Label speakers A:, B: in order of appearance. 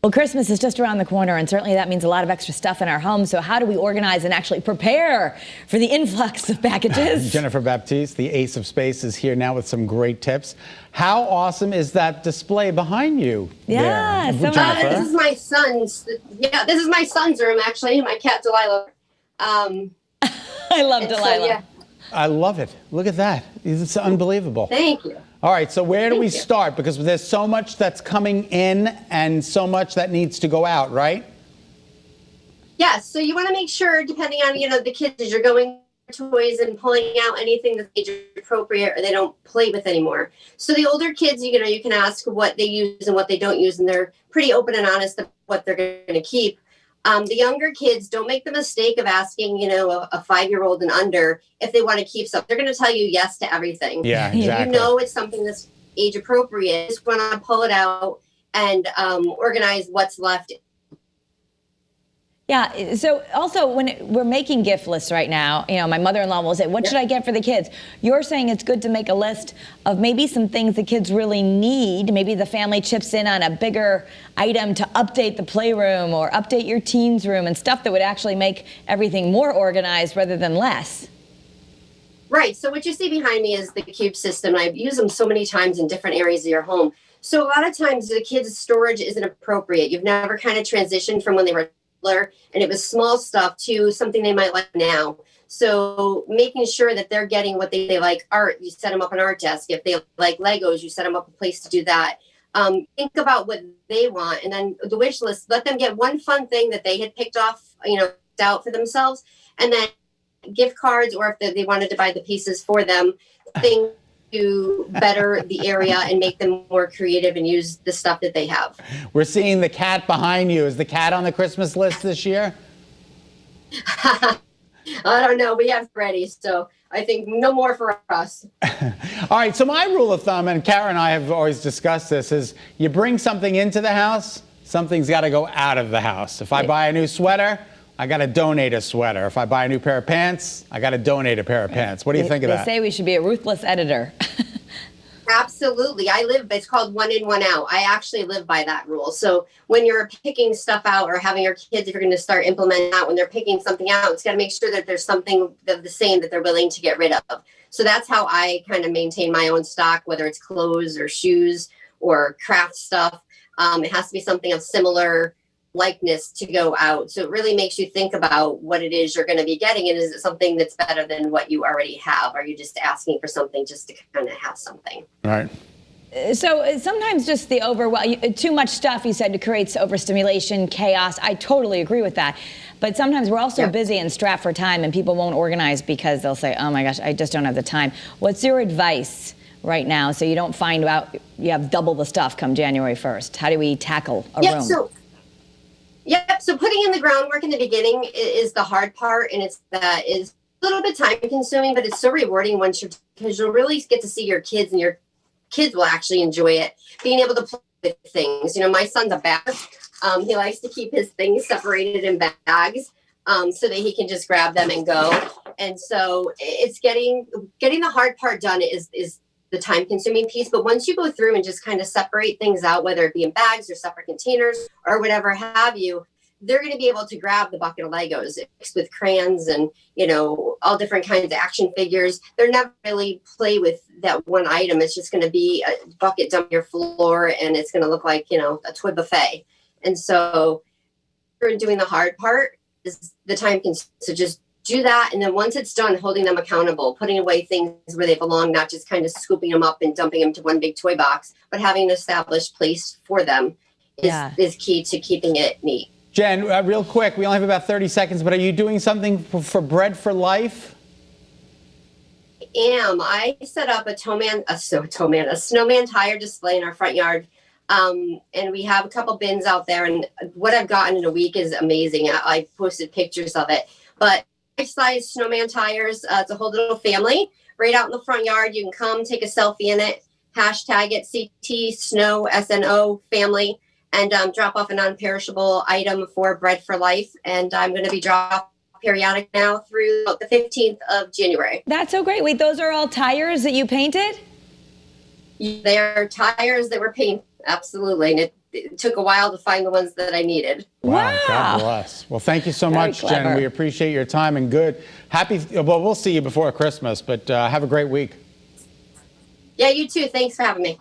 A: Well, Christmas is just around the corner, and certainly that means a lot of extra stuff in our homes. So how do we organize and actually prepare for the influx of packages?
B: Jennifer Baptiste, the ace of space, is here now with some great tips. How awesome is that display behind you?
A: Yeah,
B: there,
C: this is my son's. Yeah, this is my son's room, actually. My cat Delilah.
A: I love Delilah.
C: So, yeah.
B: I love it. Look at that. It's unbelievable.
C: Thank you.
B: All right, so where do we start? Because there's so much that's coming in and so much that needs to go out, right?
C: Yes, so you want to make sure, depending on, the kids, as you're going toys and pulling out anything that's age appropriate or they don't play with anymore. So the older kids, you can ask what they use and what they don't use, and they're pretty open and honest about what they're going to keep. The younger kids, don't make the mistake of asking, a 5-year-old and under if they want to keep something. They're going to tell you yes to everything.
B: Yeah, exactly.
C: You know it's something that's age appropriate. Just want to pull it out and organize what's left.
A: Yeah. So also when we're making gift lists right now, my mother-in-law will say, what should I get for the kids? You're saying it's good to make a list of maybe some things the kids really need. Maybe the family chips in on a bigger item to update the playroom or update your teens room and stuff that would actually make everything more organized rather than less.
C: Right. So what you see behind me is the cube system. I've used them so many times in different areas of your home. So a lot of times the kids' storage isn't appropriate. You've never kind of transitioned from when they were and it was small stuff to something they might like now. So making sure that they're getting what they like. Art, you set them up an art desk. If they like Legos, you set them up a place to do that. Think about what they want, and then the wish list, let them get one fun thing that they had picked off, out for themselves, and then gift cards, or if they wanted to buy the pieces for them, things to better the area and make them more creative and use the stuff that they have.
B: We're seeing the cat behind you. Is the cat on the Christmas list this year?
C: I don't know. We have Freddy, so I think no more for us.
B: All right. So my rule of thumb, and Kara and I have always discussed this, is you bring something into the house, something's got to go out of the house. If I buy a new sweater, I got to donate a sweater. If I buy a new pair of pants, I got to donate a pair of pants. What do you think of that?
A: They say we should be a ruthless editor.
C: Absolutely. it's called one in, one out. I actually live by that rule. So when you're picking stuff out or having your kids, if you're going to start implementing that, when they're picking something out, it's got to make sure that there's something of the same that they're willing to get rid of. So that's how I kind of maintain my own stock, whether it's clothes or shoes or craft stuff. It has to be something of similar likeness to go out. So it really makes you think about what it is you're going to be getting, and is it something that's better than what you already have? Are you just asking for something just to kind of have something?
B: Right.
A: So sometimes just the too much stuff, you said, creates overstimulation, chaos. I totally agree with that. But sometimes we're also busy and strapped for time, and people won't organize because they'll say, oh my gosh, I just don't have the time. What's your advice right now so you don't find out you have double the stuff come January 1st? How do we tackle a room?
C: So putting in the groundwork in the beginning is the hard part, and is a little bit time consuming, but it's so rewarding because you'll really get to see your kids, and your kids will actually enjoy it. Being able to play with things. My son's a bagger. He likes to keep his things separated in bags so that he can just grab them and go. And so it's getting the hard part done is the time consuming piece. But once you go through and just kind of separate things out, whether it be in bags or separate containers or whatever have you, they're going to be able to grab the bucket of Legos mixed with crayons and, all different kinds of action figures. They're never really play with that one item. It's just going to be a bucket dumped on your floor, and it's going to look like, a toy buffet. And so doing the hard part is the time consuming. So just do that, and then once it's done, holding them accountable, putting away things where they belong, not just kind of scooping them up and dumping them to one big toy box, but having an established place for them is key to keeping it neat.
B: Jen, real quick, we only have about 30 seconds, but are you doing something for Bread for Life?
C: I set up a snowman tire display in our front yard. And we have a couple bins out there, and what I've gotten in a week is amazing. I posted pictures of it, but size snowman tires. It's a whole little family right out in the front yard. You can come take a selfie in it, hashtag it CT Snow SNO family, and drop off a non-perishable item for Bread for Life. And I'm going to be dropping periodic now through the 15th of January.
A: That's so great. Wait, those are all tires that you painted?
C: They are tires that were painted. Absolutely. And it took a while to find the ones that I needed.
B: Wow. God
A: Wow.
B: bless. Well, thank you so
A: Very
B: much, Jen.
A: clever.
B: We appreciate your time and well, we'll see you before Christmas, but have a great week.
C: Yeah, you too. Thanks for having me.